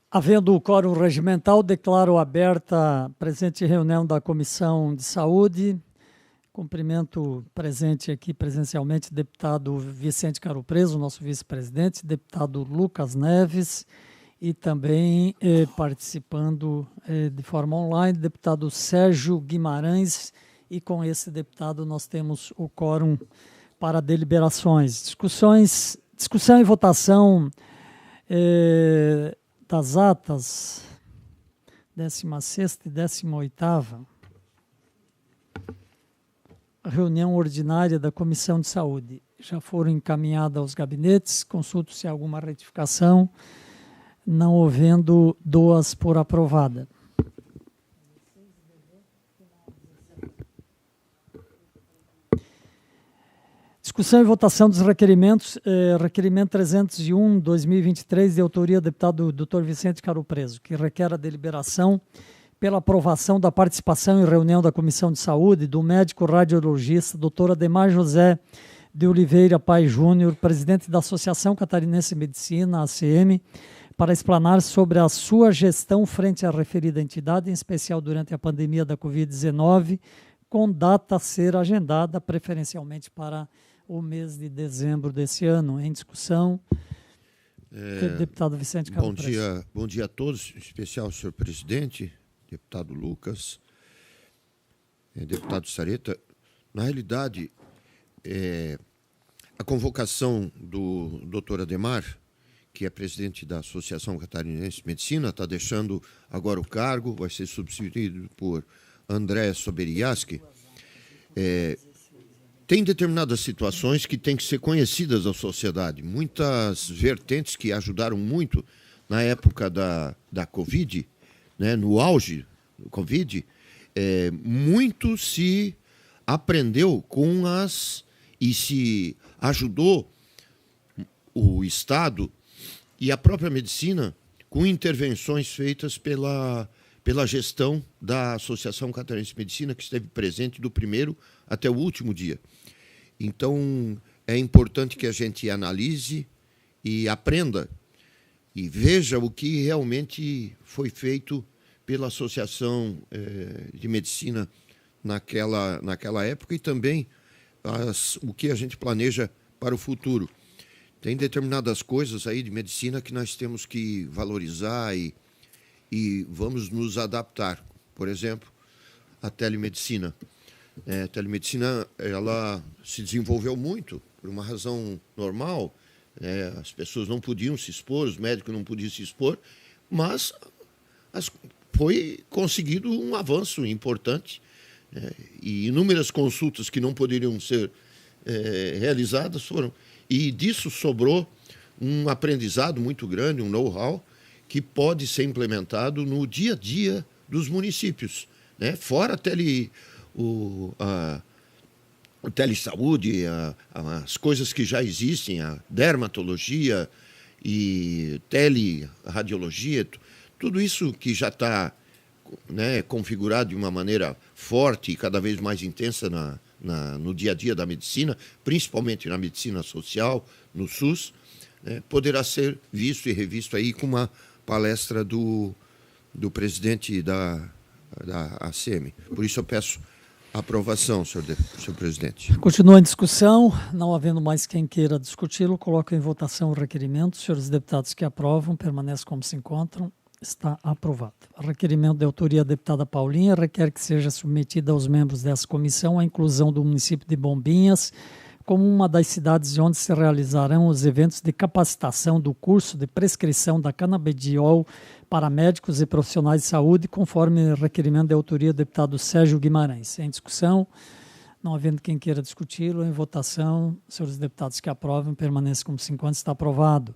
Havendo o quórum regimental, declaro aberta a presente reunião da Comissão de Saúde. Cumprimento presente aqui presencialmente o deputado Vicente Caro Preso, nosso vice-presidente, deputado Lucas Neves e também participando de forma online, deputado Sérgio Guimarães, e com esse deputado nós temos o quórum para deliberações. Discussão e votação das atas 16ª e 18ª, reunião ordinária da Comissão de Saúde. Já foram encaminhadas aos gabinetes, consulto se há alguma retificação, não havendo, dou-as por aprovada. Discussão e votação dos requerimentos, requerimento 301/2023, de autoria do deputado Dr. Vicente Caro Preso, que requer a deliberação pela aprovação da participação em reunião da Comissão de Saúde do médico radiologista Dr. Ademar José de Oliveira Pai Júnior, presidente da Associação Catarinense de Medicina, ACM, para explanar sobre a sua gestão frente à referida entidade, em especial durante a pandemia da Covid-19, com data a ser agendada, preferencialmente para o mês de dezembro desse ano. Em discussão, deputado Vicente Caro Preso. Bom dia a todos, em especial ao senhor presidente, deputado Lucas, deputado Sareta. Na realidade, a convocação do doutor Ademar, que é presidente da Associação Catarinense de Medicina, está deixando agora o cargo, vai ser substituído por André Soberiaski. Tem determinadas situações que têm que ser conhecidas da sociedade. Muitas vertentes que ajudaram muito na época da Covid, né, no auge do Covid, muito se aprendeu com e se ajudou o Estado e a própria medicina com intervenções feitas pela gestão da Associação Catarinense de Medicina, que esteve presente do primeiro até o último dia. Então, é importante que a gente analise e aprenda e veja o que realmente foi feito pela Associação de Medicina naquela época e também o que a gente planeja para o futuro. Tem determinadas coisas aí de medicina que nós temos que valorizar e vamos nos adaptar. Por exemplo, a telemedicina. A telemedicina, ela se desenvolveu muito por uma razão normal. As pessoas não podiam se expor, os médicos não podiam se expor, mas foi conseguido um avanço importante, e inúmeras consultas que não poderiam ser realizadas foram. E disso sobrou um aprendizado muito grande, um know-how, que pode ser implementado no dia a dia dos municípios, né? Fora o telesaúde, as coisas que já existem, a dermatologia e teleradiologia, tudo isso que já está, né, configurado de uma maneira forte e cada vez mais intensa no dia a dia da medicina, principalmente na medicina social, no SUS, né, poderá ser visto e revisto aí com uma palestra do presidente da ACM. Por isso eu peço aprovação, senhor presidente. Continua em discussão. Não havendo mais quem queira discuti-lo, coloco em votação o requerimento. Os senhores deputados que aprovam, permanecem como se encontram. Está aprovado. O requerimento de autoria da deputada Paulinha requer que seja submetida aos membros dessa comissão a inclusão do município de Bombinhas como uma das cidades onde se realizarão os eventos de capacitação do curso de prescrição da canabidiol para médicos e profissionais de saúde, conforme requerimento de autoria do deputado Sérgio Guimarães. Em discussão, não havendo quem queira discuti-lo, em votação, os senhores deputados que aprovam, permanecem como se encontra. Está aprovado.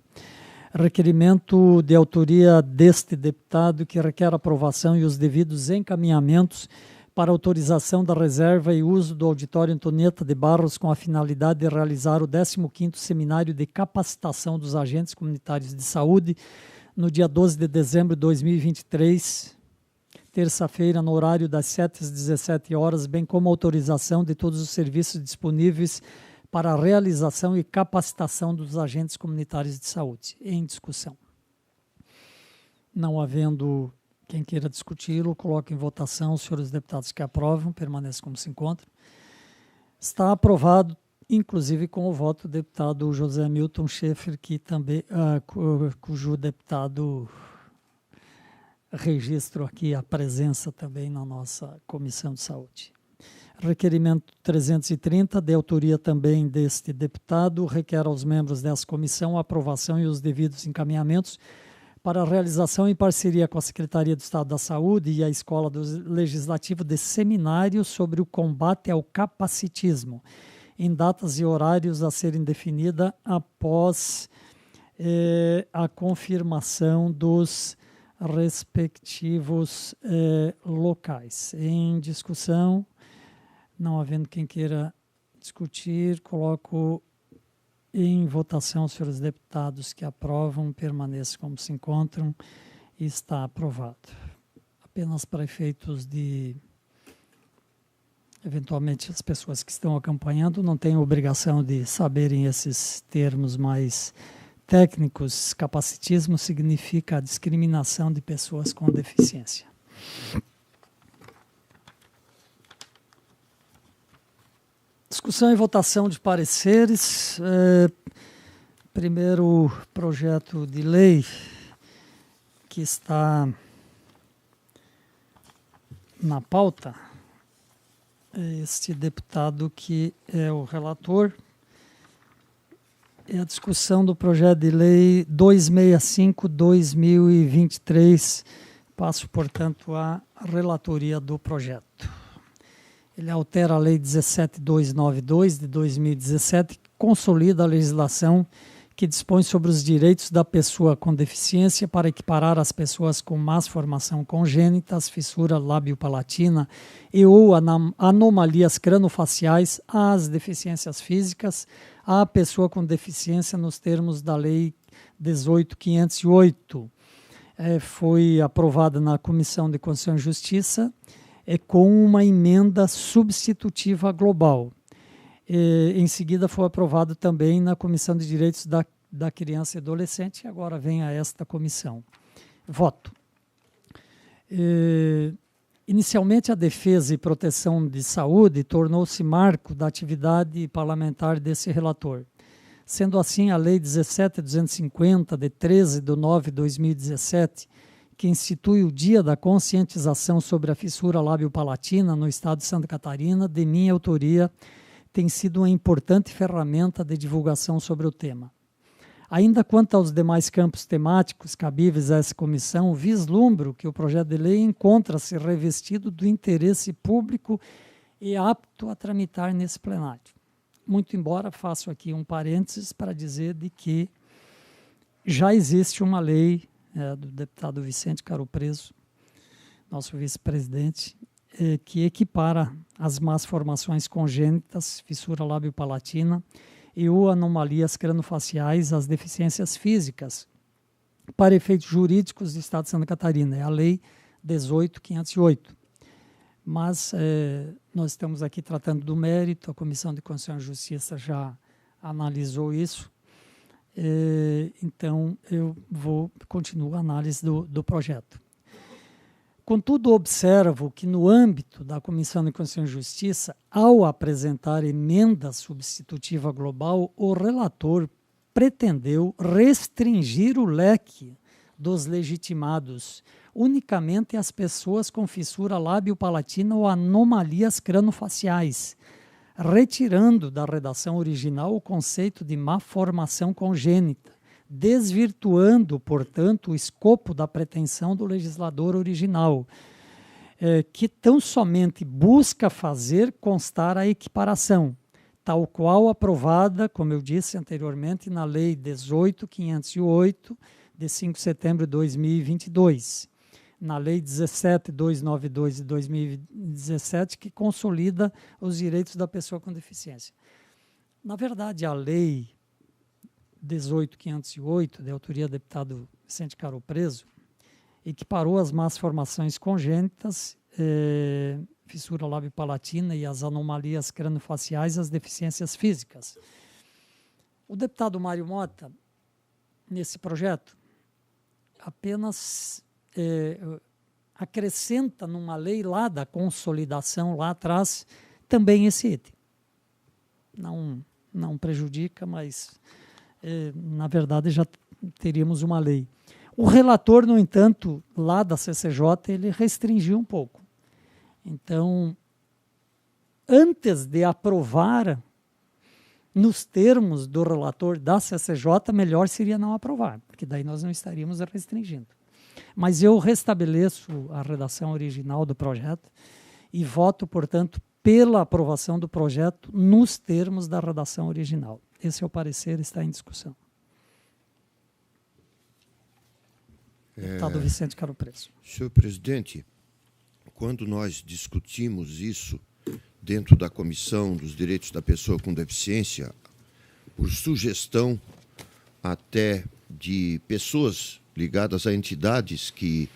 Requerimento de autoria deste deputado, que requer aprovação e os devidos encaminhamentos para autorização da reserva e uso do auditório Antonieta de Barros com a finalidade de realizar o 15º Seminário de Capacitação dos Agentes Comunitários de Saúde no dia 12 de dezembro de 2023, terça-feira, no horário das 7 às 17 horas, bem como autorização de todos os serviços disponíveis para a realização e capacitação dos agentes comunitários de saúde. Em discussão. Não havendo quem queira discuti-lo, coloco em votação. Os senhores deputados que aprovam, permaneçam como se encontram. Está aprovado, inclusive com o voto do deputado José Milton Schaeffer, que também, cujo deputado registro aqui a presença também na nossa Comissão de Saúde. Requerimento 330, de autoria também deste deputado, requer aos membros dessa comissão a aprovação e os devidos encaminhamentos para a realização em parceria com a Secretaria do Estado da Saúde e a Escola do Legislativo de seminários sobre o combate ao capacitismo, em datas e horários a serem definidas após a confirmação dos respectivos locais. Em discussão, não havendo quem queira discutir, coloco em votação os senhores deputados que aprovam, permaneçam como se encontram e está aprovado. Apenas para efeitos de, eventualmente, as pessoas que estão acompanhando não têm obrigação de saberem esses termos mais técnicos. Capacitismo significa a discriminação de pessoas com deficiência. Discussão e votação de pareceres. Primeiro projeto de lei que está na pauta. Este deputado que é o relator. É a discussão do projeto de lei 265/2023. Passo, portanto, à relatoria do projeto. Ele altera a Lei 17.292 de 2017, que consolida a legislação que dispõe sobre os direitos da pessoa com deficiência para equiparar as pessoas com más formação congênita, fissura lábio-palatina e ou anomalias cranofaciais às deficiências físicas à pessoa com deficiência nos termos da Lei 18.508. Foi aprovada na Comissão de Constituição e Justiça com uma emenda substitutiva global. Em seguida foi aprovado também na Comissão de Direitos da Criança e Adolescente e agora vem a esta comissão. Voto. Inicialmente, a defesa e proteção de saúde tornou-se marco da atividade parlamentar desse relator. Sendo assim, a Lei 17.250, de 13/9/2017, que institui o Dia da Conscientização sobre a Fissura Lábio-Palatina no Estado de Santa Catarina, de minha autoria, tem sido uma importante ferramenta de divulgação sobre o tema. Ainda quanto aos demais campos temáticos cabíveis a essa comissão, vislumbro que o projeto de lei encontra-se revestido do interesse público e apto a tramitar nesse plenário. Muito embora faço aqui um parênteses para dizer de que já existe uma lei do deputado Vicente Caro Preso, nosso vice-presidente, que equipara as más formações congênitas, fissura lábio-palatina e ou anomalias cranofaciais às deficiências físicas, para efeitos jurídicos do Estado de Santa Catarina. É a Lei 18.508. Mas nós estamos aqui tratando do mérito, a Comissão de Constituição e Justiça já analisou isso, então eu continuo a análise do projeto. Contudo, observo que no âmbito da Comissão de Constituição e Justiça, ao apresentar emenda substitutiva global, o relator pretendeu restringir o leque dos legitimados unicamente às pessoas com fissura lábio-palatina ou anomalias cranofaciais, retirando da redação original o conceito de má formação congênita, desvirtuando, portanto, o escopo da pretensão do legislador original, que tão somente busca fazer constar a equiparação, tal qual aprovada, como eu disse anteriormente, na Lei 18.508, de 5 de setembro de 2022, na Lei 17.292 de 2017, que consolida os direitos da pessoa com deficiência. Na verdade, a Lei 18.508, de autoria do deputado Vicente Caro Preso, equiparou as más formações congênitas, fissura lábio-palatina e as anomalias cranofaciais às deficiências físicas. O deputado Mário Mota, nesse projeto, apenas acrescenta numa lei lá da consolidação, lá atrás, também esse item. Não prejudica, mas, na verdade, já teríamos uma lei. O relator, no entanto, lá da CCJ, ele restringiu um pouco. Então, antes de aprovar, nos termos do relator da CCJ, melhor seria não aprovar, porque daí nós não estaríamos restringindo. Mas eu restabeleço a redação original do projeto e voto, portanto, pela aprovação do projeto nos termos da redação original. Esse é o parecer, está em discussão. Deputado Vicente Caro Preço. Senhor presidente, quando nós discutimos isso dentro da Comissão dos Direitos da Pessoa com Deficiência, por sugestão até de pessoas ligadas a entidades que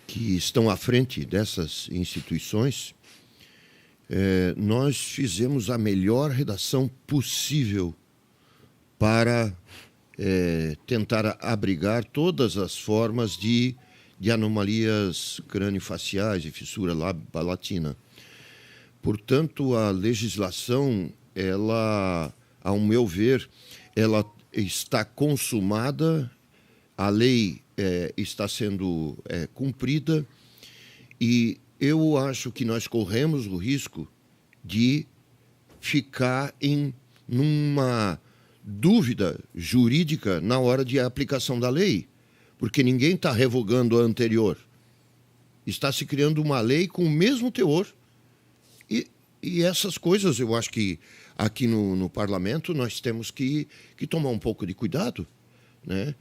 estão à frente dessas instituições, nós fizemos a melhor redação possível para tentar abrigar todas as formas de anomalias crâniofaciais e fissura lábio-palatina. Portanto, a legislação, ela, ao meu ver, ela está consumada, a lei está sendo cumprida e eu acho que nós corremos o risco de ficar numa dúvida jurídica na hora de aplicação da lei, porque ninguém está revogando a anterior. Está se criando uma lei com o mesmo teor. E essas coisas, eu acho que aqui no parlamento nós temos que tomar um pouco de cuidado, né?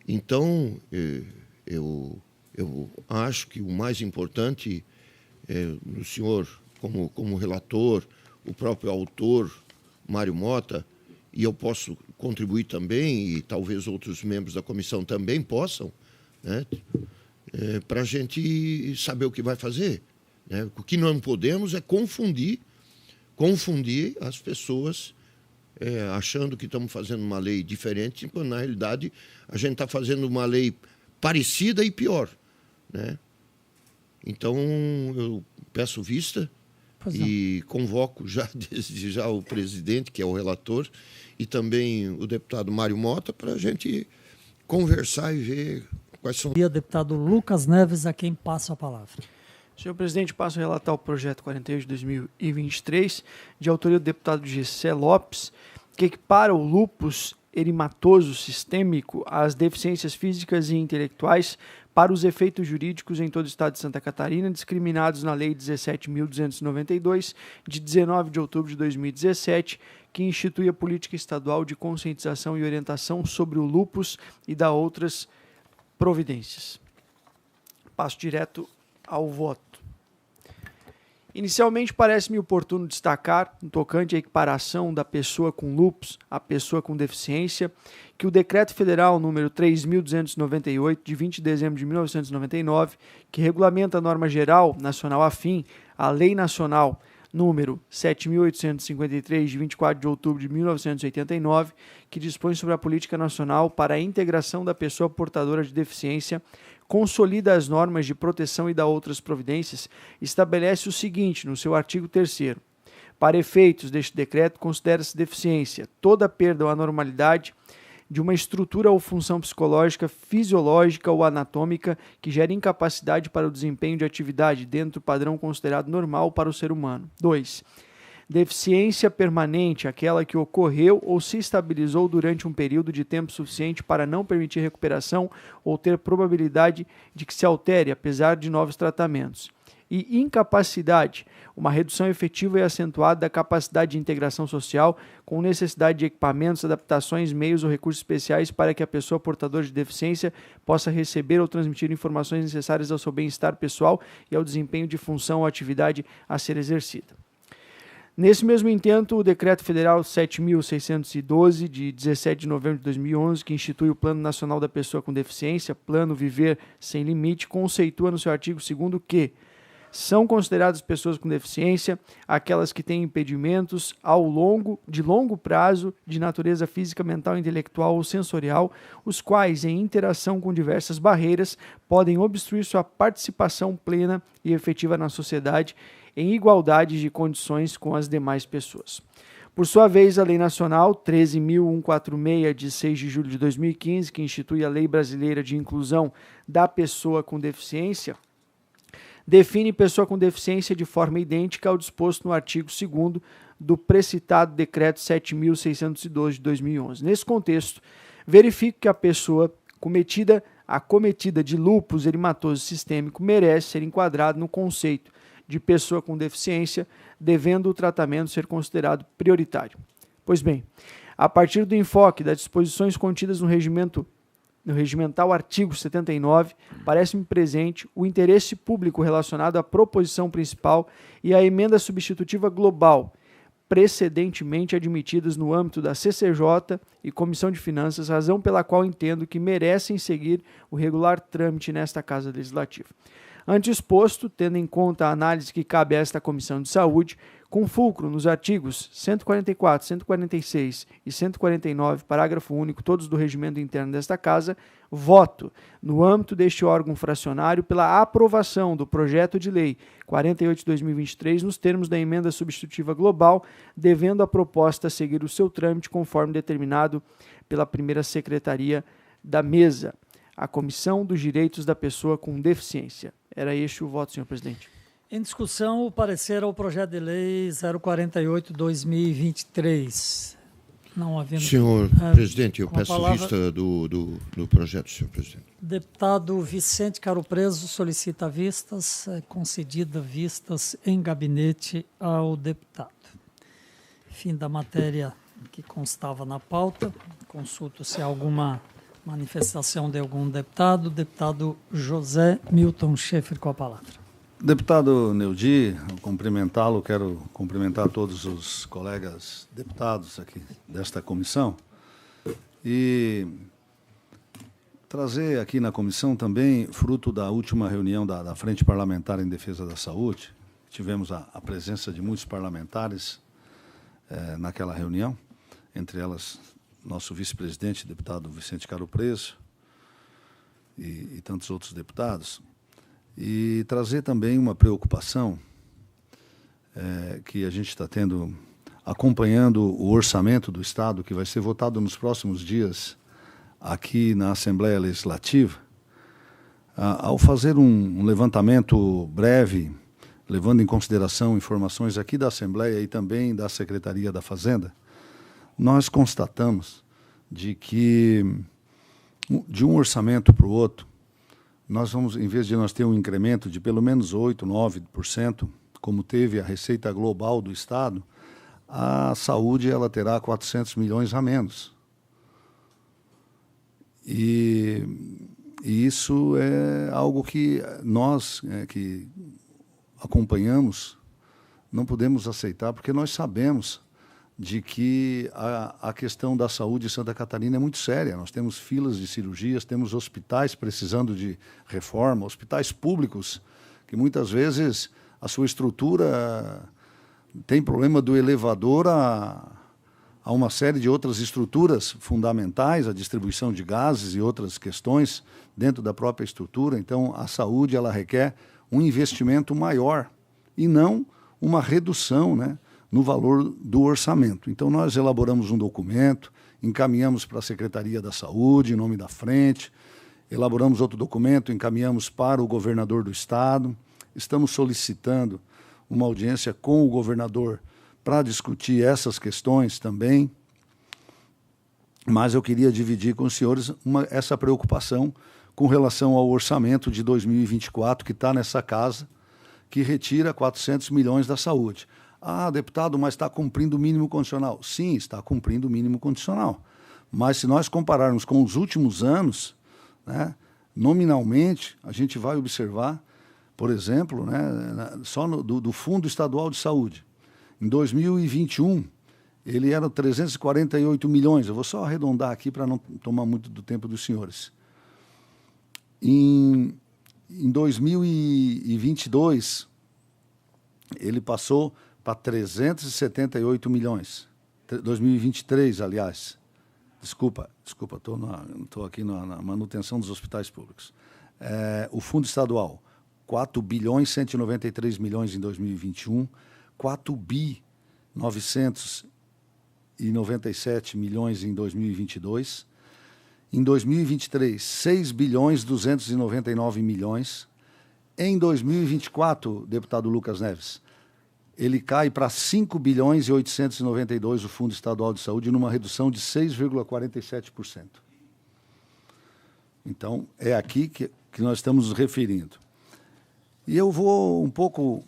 Então, eu acho que o mais importante, o senhor, como relator, o próprio autor, Mário Mota, e eu posso contribuir também, e talvez outros membros da comissão também possam, né, para a gente saber o que vai fazer. Né? O que não podemos é confundir as pessoas achando que estamos fazendo uma lei diferente, quando na realidade a gente está fazendo uma lei parecida e pior. Né? Então, eu peço vista e convoco desde já o presidente, que é o relator, e também o deputado Mário Mota, para a gente conversar e ver quais são... E o deputado Lucas Neves, a quem passo a palavra. Senhor presidente, passo a relatar o projeto 48 de 2023, de autoria do deputado Gessé Lopes, que equipara o lúpus eritematoso sistêmico às deficiências físicas e intelectuais para os efeitos jurídicos em todo o estado de Santa Catarina, discriminados na Lei 17.292, de 19 de outubro de 2017, que institui a política estadual de conscientização e orientação sobre o lúpus e da outras providências. Passo direto ao voto. Inicialmente, parece-me oportuno destacar, no tocante à equiparação da pessoa com lúpus à pessoa com deficiência, que o Decreto Federal número 3.298, de 20 de dezembro de 1999, que regulamenta a norma geral nacional afim à Lei Nacional número 7.853, de 24 de outubro de 1989, que dispõe sobre a política nacional para a integração da pessoa portadora de deficiência, consolida as normas de proteção e da outras providências, estabelece o seguinte no seu artigo 3º. Para efeitos deste decreto, considera-se deficiência toda perda ou anormalidade de uma estrutura ou função psicológica, fisiológica ou anatômica que gere incapacidade para o desempenho de atividade dentro do padrão considerado normal para o ser humano. 2. Deficiência permanente, aquela que ocorreu ou se estabilizou durante um período de tempo suficiente para não permitir recuperação ou ter probabilidade de que se altere, apesar de novos tratamentos. E incapacidade, uma redução efetiva e acentuada da capacidade de integração social, com necessidade de equipamentos, adaptações, meios ou recursos especiais para que a pessoa portadora de deficiência possa receber ou transmitir informações necessárias ao seu bem-estar pessoal e ao desempenho de função ou atividade a ser exercida. Nesse mesmo intento, o Decreto Federal 7.612, de 17 de novembro de 2011, que institui o Plano Nacional da Pessoa com Deficiência, Plano Viver Sem Limite, conceitua no seu artigo 2º que São consideradas pessoas com deficiência aquelas que têm impedimentos de longo prazo de natureza física, mental, intelectual ou sensorial, os quais, em interação com diversas barreiras, podem obstruir sua participação plena e efetiva na sociedade em igualdade de condições com as demais pessoas. Por sua vez, a Lei Nacional 13.146, de 6 de julho de 2015, que institui a Lei Brasileira de Inclusão da Pessoa com Deficiência, define pessoa com deficiência de forma idêntica ao disposto no artigo 2º do precitado Decreto 7.612 de 2011. Nesse contexto, verifico que a pessoa acometida de lúpus eritematoso sistêmico merece ser enquadrada no conceito de pessoa com deficiência, devendo o tratamento ser considerado prioritário. Pois bem, a partir do enfoque das disposições contidas no regimental artigo 79, parece-me presente o interesse público relacionado à proposição principal e à emenda substitutiva global, precedentemente admitidas no âmbito da CCJ e Comissão de Finanças, razão pela qual entendo que merecem seguir o regular trâmite nesta Casa Legislativa. Ante exposto, tendo em conta a análise que cabe a esta Comissão de Saúde, com fulcro nos artigos 144, 146 e 149, parágrafo único, todos do regimento interno desta Casa, voto, no âmbito deste órgão fracionário, pela aprovação do projeto de lei 48 de 2023, nos termos da emenda substitutiva global, devendo a proposta seguir o seu trâmite conforme determinado pela primeira secretaria da mesa, a Comissão dos Direitos da Pessoa com Deficiência. Era este o voto, senhor presidente. Em discussão, o parecer ao projeto de lei 048/2023. Não havendo... Senhor presidente, eu peço vista do projeto, senhor presidente. Deputado Vicente Caro Preso solicita vistas, concedida vistas em gabinete ao deputado. Fim da matéria que constava na pauta. Consulto se há alguma manifestação de algum deputado. Deputado José Milton Schaeffer com a palavra. Deputado Neudi, ao cumprimentá-lo, quero cumprimentar todos os colegas deputados aqui desta comissão e trazer aqui na comissão também, fruto da última reunião da Frente Parlamentar em Defesa da Saúde, tivemos a presença de muitos parlamentares naquela reunião, entre elas nosso vice-presidente, deputado Vicente Caro Preso, e tantos outros deputados, e trazer também uma preocupação que a gente está tendo, acompanhando o orçamento do Estado, que vai ser votado nos próximos dias aqui na Assembleia Legislativa, ao fazer um levantamento breve, levando em consideração informações aqui da Assembleia e também da Secretaria da Fazenda, nós constatamos de que, de um orçamento para o outro, nós vamos, em vez de nós ter um incremento de pelo menos 8%, 9%, como teve a receita global do Estado, a saúde ela terá 400 milhões a menos. E isso é algo que nós, que acompanhamos, não podemos aceitar, porque nós sabemos de que a questão da saúde em Santa Catarina é muito séria. Nós temos filas de cirurgias, temos hospitais precisando de reforma, hospitais públicos que muitas vezes a sua estrutura tem problema do elevador a uma série de outras estruturas fundamentais, a distribuição de gases e outras questões dentro da própria estrutura. Então, a saúde ela requer um investimento maior e não uma redução, né, no valor do orçamento. Então, nós elaboramos um documento, encaminhamos para a Secretaria da Saúde, em nome da Frente, elaboramos outro documento, encaminhamos para o governador do Estado, estamos solicitando uma audiência com o governador para discutir essas questões também, mas eu queria dividir com os senhores essa preocupação com relação ao orçamento de 2024, que está nessa casa, que retira 400 milhões da saúde. Ah, deputado, mas está cumprindo o mínimo condicional. Sim, está cumprindo o mínimo condicional. Mas se nós compararmos com os últimos anos, né, nominalmente, a gente vai observar, por exemplo, né, só do Fundo Estadual de Saúde. Em 2021, ele era 348 milhões. Eu vou só arredondar aqui para não tomar muito do tempo dos senhores. Em 2022, ele passou para 378 milhões. 2023, aliás. Desculpa, estou aqui na manutenção dos hospitais públicos. O fundo estadual, 4 bilhões 193 milhões em 2021, 4 bi 997 milhões em 2022. Em 2023, 6 bilhões 299 milhões. Em 2024, deputado Lucas Neves, ele cai para 5 bilhões e 892 o Fundo Estadual de Saúde, numa redução de 6,47%. Então, é aqui que nós estamos nos referindo. E eu vou um pouco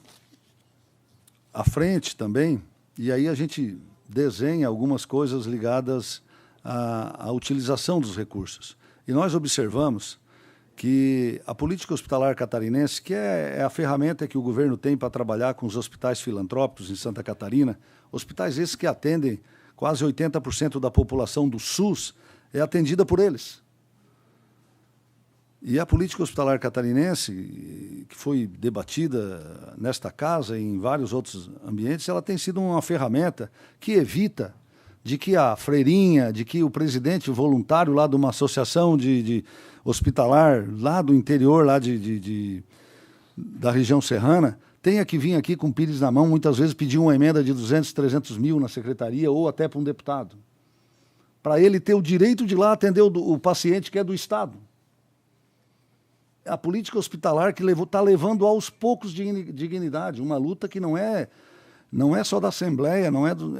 à frente também, e aí a gente desenha algumas coisas ligadas à utilização dos recursos. E nós observamos que a política hospitalar catarinense, que é a ferramenta que o governo tem para trabalhar com os hospitais filantrópicos em Santa Catarina, hospitais esses que atendem quase 80% da população do SUS, é atendida por eles. E a política hospitalar catarinense, que foi debatida nesta casa e em vários outros ambientes, ela tem sido uma ferramenta que evita de que a freirinha, de que o presidente voluntário lá de uma associação de hospitalar, lá do interior, lá da região serrana, tenha que vir aqui com pires na mão, muitas vezes pedir uma emenda de 200, 300 mil na secretaria ou até para um deputado, para ele ter o direito de ir lá atender o paciente que é do Estado. A política hospitalar que está levando aos poucos dignidade, uma luta que não é só da Assembleia,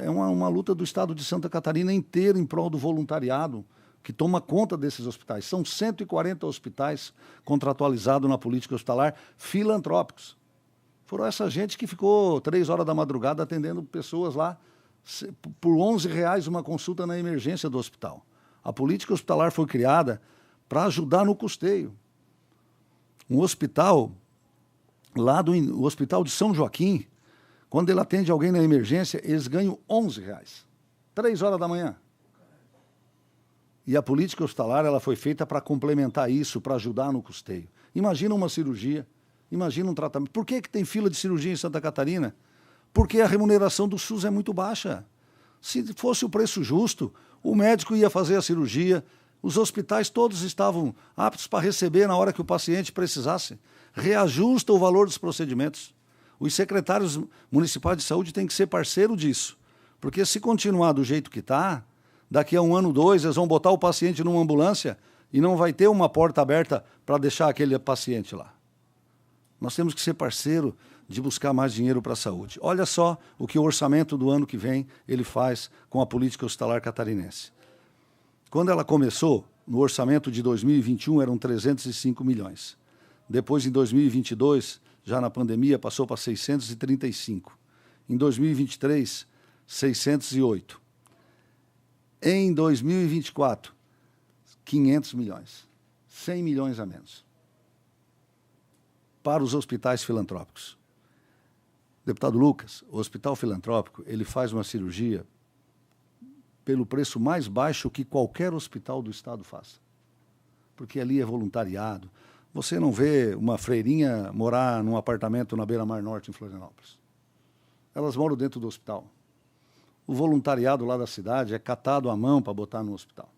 é uma luta do Estado de Santa Catarina inteiro em prol do voluntariado, que toma conta desses hospitais. São 140 hospitais contratualizados na política hospitalar, filantrópicos. Foram essa gente que ficou 3 horas da madrugada atendendo pessoas lá, por R$11 uma consulta na emergência do hospital. A política hospitalar foi criada para ajudar no custeio. Um hospital, o Hospital de São Joaquim, quando ele atende alguém na emergência, eles ganham R$11, 3 horas da manhã. E a política hospitalar ela foi feita para complementar isso, para ajudar no custeio. Imagina uma cirurgia, imagina um tratamento. Por que tem fila de cirurgia em Santa Catarina? Porque a remuneração do SUS é muito baixa. Se fosse o preço justo, o médico ia fazer a cirurgia, os hospitais todos estavam aptos para receber na hora que o paciente precisasse. Reajusta o valor dos procedimentos. Os secretários municipais de saúde têm que ser parceiro disso. Porque se continuar do jeito que está, daqui a 1 ano, 2, eles vão botar o paciente numa ambulância e não vai ter uma porta aberta para deixar aquele paciente lá. Nós temos que ser parceiro de buscar mais dinheiro para a saúde. Olha só o que o orçamento do ano que vem ele faz com a política hospitalar catarinense. Quando ela começou, no orçamento de 2021 eram 305 milhões. Depois, em 2022, já na pandemia, passou para 635. Em 2023, 608. Em 2024, 500 milhões. 100 milhões a menos. Para os hospitais filantrópicos. Deputado Lucas, o hospital filantrópico, ele faz uma cirurgia pelo preço mais baixo que qualquer hospital do Estado faça. Porque ali é voluntariado. Você não vê uma freirinha morar num apartamento na Beira-Mar Norte, em Florianópolis. Elas moram dentro do hospital. O voluntariado lá da cidade é catado à mão para botar no hospital.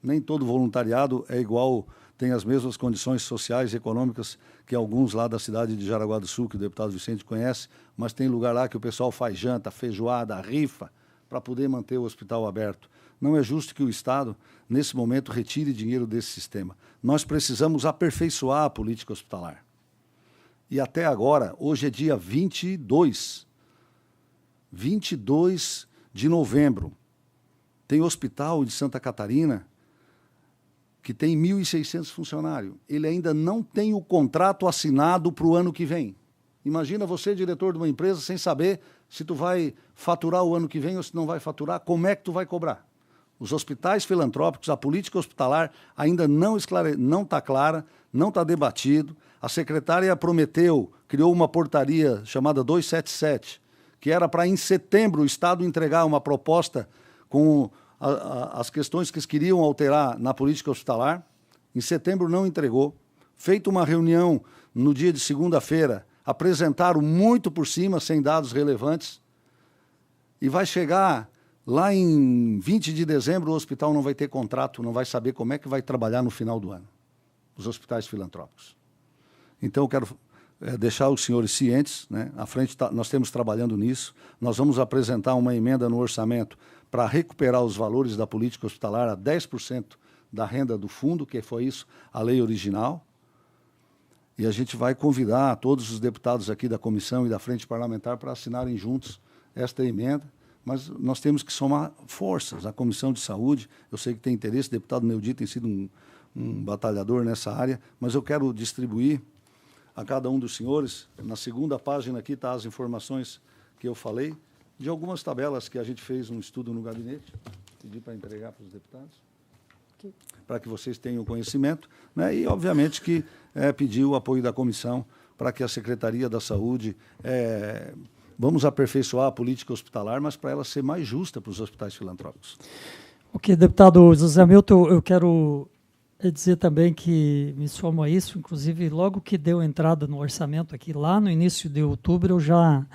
Nem todo voluntariado é igual, tem as mesmas condições sociais e econômicas que alguns lá da cidade de Jaraguá do Sul, que o deputado Vicente conhece, mas tem lugar lá que o pessoal faz janta, feijoada, rifa, para poder manter o hospital aberto. Não é justo que o Estado, nesse momento, retire dinheiro desse sistema. Nós precisamos aperfeiçoar a política hospitalar. E até agora, hoje é dia 22 de novembro, tem hospital de Santa Catarina que tem 1.600 funcionários. Ele ainda não tem o contrato assinado para o ano que vem. Imagina você, diretor de uma empresa, sem saber se tu vai faturar o ano que vem ou se não vai faturar, como é que tu vai cobrar? Os hospitais filantrópicos, a política hospitalar ainda não está clara, não está debatido. A secretária prometeu, criou uma portaria chamada 277, que era para em setembro o Estado entregar uma proposta com as questões que eles queriam alterar na política hospitalar. Em setembro não entregou. Feita uma reunião no dia de segunda-feira, apresentaram muito por cima, sem dados relevantes, e vai chegar lá em 20 de dezembro, o hospital não vai ter contrato, não vai saber como é que vai trabalhar no final do ano, os hospitais filantrópicos. Então, eu quero deixar os senhores cientes, né? À frente nós temos trabalhando nisso, nós vamos apresentar uma emenda no orçamento para recuperar os valores da política hospitalar a 10% da renda do fundo, que foi isso, a lei original, e a gente vai convidar todos os deputados aqui da comissão e da frente parlamentar para assinarem juntos esta emenda, mas nós temos que somar forças. A Comissão de Saúde, eu sei que tem interesse, o deputado Neudi tem sido um batalhador nessa área, mas eu quero distribuir a cada um dos senhores, na segunda página aqui está as informações que eu falei, de algumas tabelas que a gente fez um estudo no gabinete, pedi para entregar para os deputados, para que vocês tenham conhecimento, né? E, obviamente, que pedir o apoio da comissão para que a Secretaria da Saúde... vamos aperfeiçoar a política hospitalar, mas para ela ser mais justa para os hospitais filantrópicos. Ok, deputado José Hamilton, eu quero dizer também que me somo a isso, inclusive logo que deu entrada no orçamento aqui, lá no início de outubro, eu já,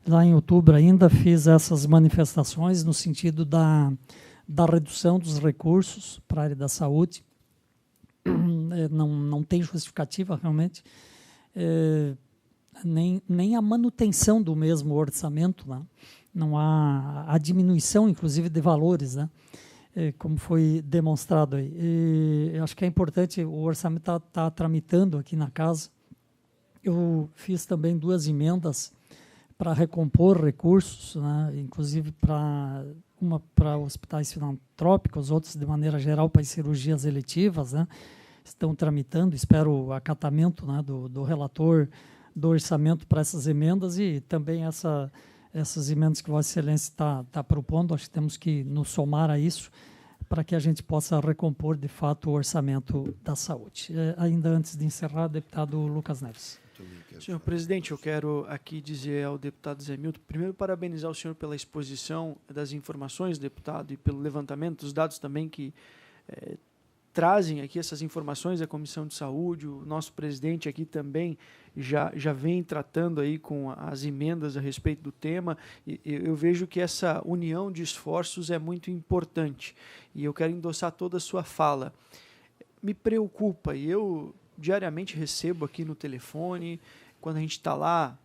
lá em outubro ainda, fiz essas manifestações no sentido da redução dos recursos para a área da saúde. Não tem justificativa, realmente, nem a manutenção do mesmo orçamento, né? Não há a diminuição, inclusive, de valores, né? Como foi demonstrado aí. Acho que é importante, o orçamento está tramitando aqui na casa. Eu fiz também 2 emendas para recompor recursos, né? Inclusive uma para hospitais filantrópicos, outros, de maneira geral, para as cirurgias eletivas, né? Estão tramitando, espero o acatamento, né, do relator do orçamento para essas emendas e também essas emendas que Vossa Excelência está propondo. Acho que temos que nos somar a isso para que a gente possa recompor, de fato, o orçamento da saúde. Ainda antes de encerrar, deputado Lucas Neves. Senhor presidente, eu quero aqui dizer ao deputado Zé Milton, primeiro parabenizar o senhor pela exposição das informações, deputado, e pelo levantamento dos dados também que trazem aqui essas informações à Comissão de Saúde. O nosso presidente aqui também já vem tratando aí com as emendas a respeito do tema, e eu vejo que essa união de esforços é muito importante, e eu quero endossar toda a sua fala. Me preocupa, e eu diariamente recebo aqui no telefone, quando a gente está lá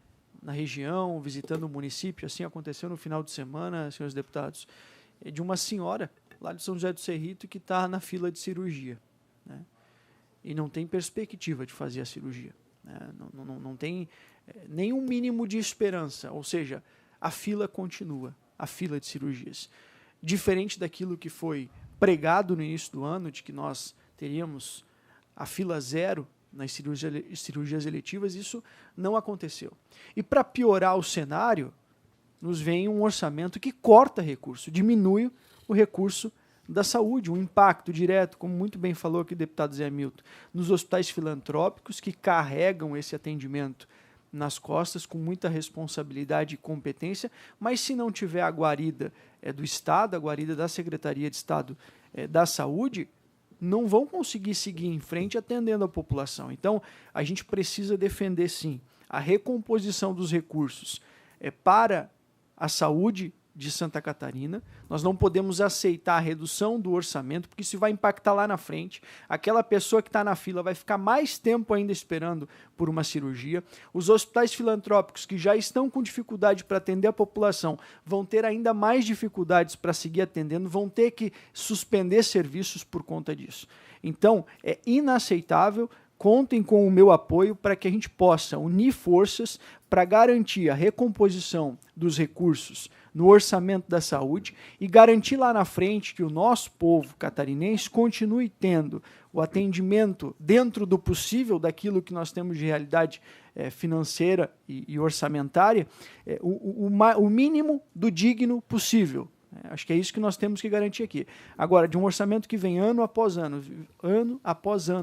na região, visitando o município, assim aconteceu no final de semana, senhores deputados, de uma senhora lá de São José do Cerrito que está na fila de cirurgia, né? E não tem perspectiva de fazer a cirurgia, né? Não tem nenhum mínimo de esperança, ou seja, a fila continua, a fila de cirurgias. Diferente daquilo que foi pregado no início do ano, de que nós teríamos a fila zero nas cirurgias eletivas, isso não aconteceu. E para piorar o cenário, nos vem um orçamento que corta recurso, diminui o recurso da saúde, um impacto direto, como muito bem falou aqui o deputado Zé Hamilton, nos hospitais filantrópicos que carregam esse atendimento nas costas com muita responsabilidade e competência, mas se não tiver a guarida do Estado, a guarida da Secretaria de Estado da Saúde, não vão conseguir seguir em frente atendendo a população. Então, a gente precisa defender, sim, a recomposição dos recursos para a saúde de Santa Catarina. Nós não podemos aceitar a redução do orçamento, porque isso vai impactar lá na frente. Aquela pessoa que está na fila vai ficar mais tempo ainda esperando por uma cirurgia. Os hospitais filantrópicos, que já estão com dificuldade para atender a população, vão ter ainda mais dificuldades para seguir atendendo, vão ter que suspender serviços por conta disso. Então, é inaceitável. Contem com o meu apoio para que a gente possa unir forças para garantir a recomposição dos recursos no orçamento da saúde e garantir lá na frente que o nosso povo catarinense continue tendo o atendimento dentro do possível, daquilo que nós temos de realidade financeira e orçamentária, o mínimo do digno possível. Acho que é isso que nós temos que garantir aqui. Agora, de um orçamento que vem ano após ano,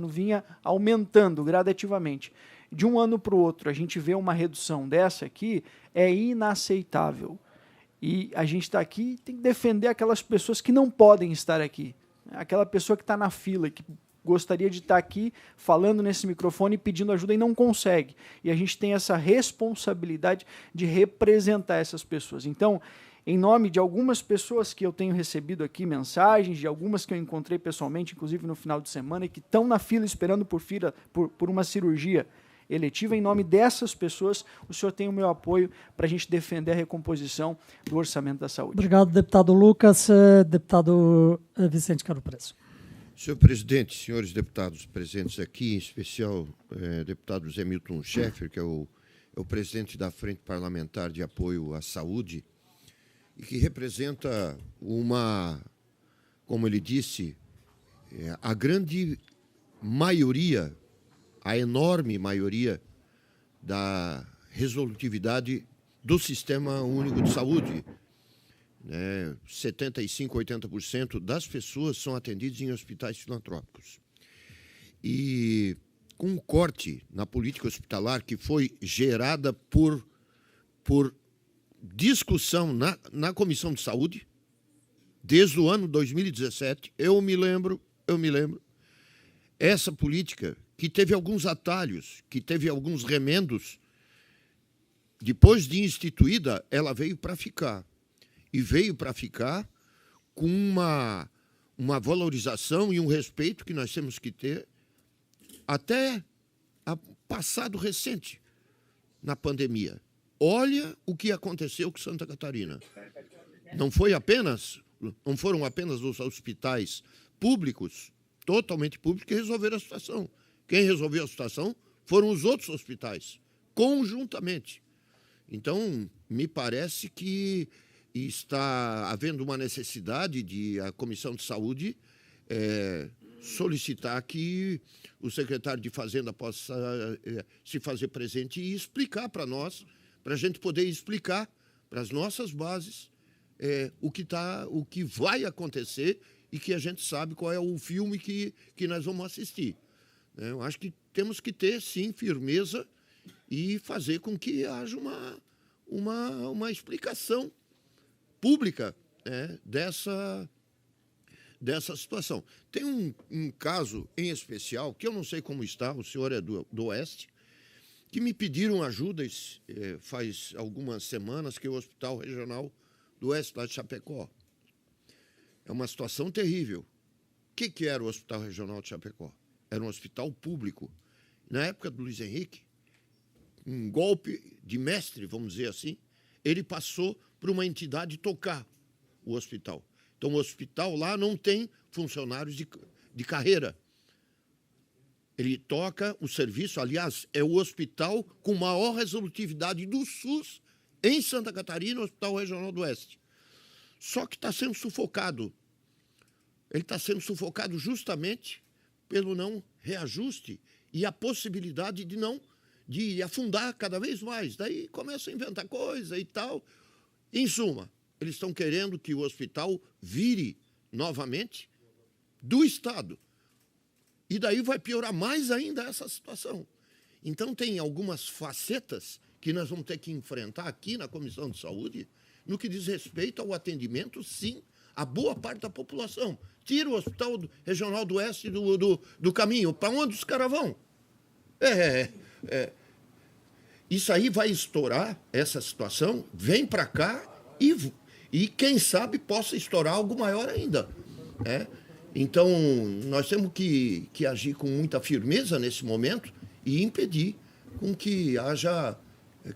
vinha aumentando gradativamente. De um ano para o outro, a gente vê uma redução dessa aqui, é inaceitável. E a gente está aqui e tem que defender aquelas pessoas que não podem estar aqui. Aquela pessoa que está na fila, que gostaria de estar aqui falando nesse microfone pedindo ajuda e não consegue. E a gente tem essa responsabilidade de representar essas pessoas. Então, em nome de algumas pessoas que eu tenho recebido aqui mensagens, de algumas que eu encontrei pessoalmente, inclusive no final de semana, e que estão na fila esperando por uma cirurgia eletiva, em nome dessas pessoas, o senhor tem o meu apoio para a gente defender a recomposição do orçamento da saúde. Obrigado, deputado Lucas. Deputado Vicente Caro Preço. Senhor presidente, senhores deputados presentes aqui, em especial deputado Zé Milton Schaeffer, que é o presidente da Frente Parlamentar de Apoio à Saúde, e que representa como ele disse, a grande maioria, a enorme maioria da resolutividade do Sistema Único de Saúde. 75%, 80% das pessoas são atendidas em hospitais filantrópicos. E com um corte na política hospitalar que foi gerada por discussão na Comissão de Saúde, desde o ano 2017, eu me lembro, essa política que teve alguns atalhos, que teve alguns remendos, depois de instituída, ela veio para ficar. E veio para ficar com uma valorização e um respeito que nós temos que ter até a passado recente, na pandemia. Olha o que aconteceu com Santa Catarina. Não foram apenas os hospitais públicos, totalmente públicos, que resolveram a situação. Quem resolveu a situação foram os outros hospitais, conjuntamente. Então, me parece que está havendo uma necessidade de a Comissão de Saúde solicitar que o secretário de Fazenda possa se fazer presente e explicar para nós, para a gente poder explicar para as nossas bases o que vai acontecer e que a gente sabe qual é o filme que nós vamos assistir. Eu acho que temos que ter, sim, firmeza e fazer com que haja uma explicação pública dessa situação. Tem um caso em especial, que eu não sei como está, o senhor é do Oeste, que me pediram ajuda faz algumas semanas, que é o Hospital Regional do Oeste, lá de Chapecó. É uma situação terrível. O que era o Hospital Regional de Chapecó? Era um hospital público. Na época do Luiz Henrique, um golpe de mestre, vamos dizer assim, ele passou para uma entidade tocar o hospital. Então, o hospital lá não tem funcionários de carreira. Ele toca o serviço, aliás, é o hospital com maior resolutividade do SUS em Santa Catarina, o Hospital Regional do Oeste. Só que está sendo sufocado. Ele está sendo sufocado justamente pelo não reajuste e a possibilidade de afundar cada vez mais. Daí começa a inventar coisa e tal. Em suma, eles estão querendo que o hospital vire novamente do Estado. E daí vai piorar mais ainda essa situação. Então, tem algumas facetas que nós vamos ter que enfrentar aqui na Comissão de Saúde, no que diz respeito ao atendimento, sim, a boa parte da população. Tira o Hospital Regional do Oeste do caminho. Para onde os caras vão? Isso aí vai estourar, essa situação, vem para cá e, quem sabe, possa estourar algo maior ainda. Então, nós temos que agir com muita firmeza nesse momento e impedir com que haja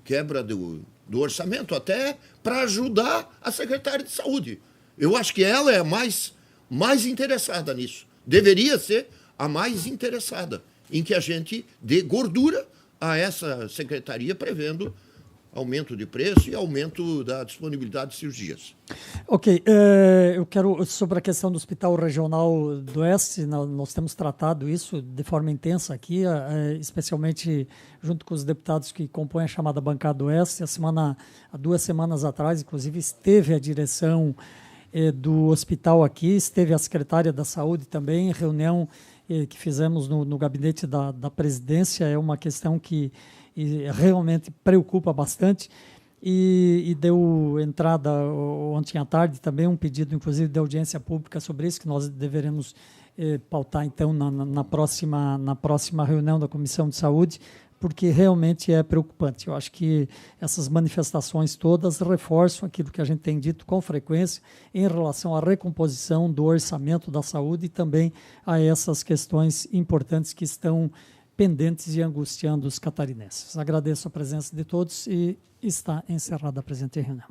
quebra do orçamento, até para ajudar a secretária de Saúde. Eu acho que ela é a mais interessada nisso. Deveria ser a mais interessada em que a gente dê gordura a essa secretaria, prevendo aumento de preço e aumento da disponibilidade de cirurgias. Ok, eu quero, sobre a questão do Hospital Regional do Oeste, nós temos tratado isso de forma intensa aqui, especialmente junto com os deputados que compõem a chamada Bancada do Oeste. Há 2 semanas atrás, inclusive, esteve a direção do hospital aqui, esteve a secretária da Saúde também, reunião que fizemos no gabinete da presidência. É uma questão que realmente preocupa bastante, e deu entrada ontem à tarde também um pedido, inclusive, de audiência pública sobre isso, que nós deveremos pautar, então, na próxima reunião da Comissão de Saúde, porque realmente é preocupante. Eu acho que essas manifestações todas reforçam aquilo que a gente tem dito com frequência em relação à recomposição do orçamento da saúde e também a essas questões importantes que estão pendentes e angustiando os catarinenses. Agradeço a presença de todos e está encerrada a presente reunião.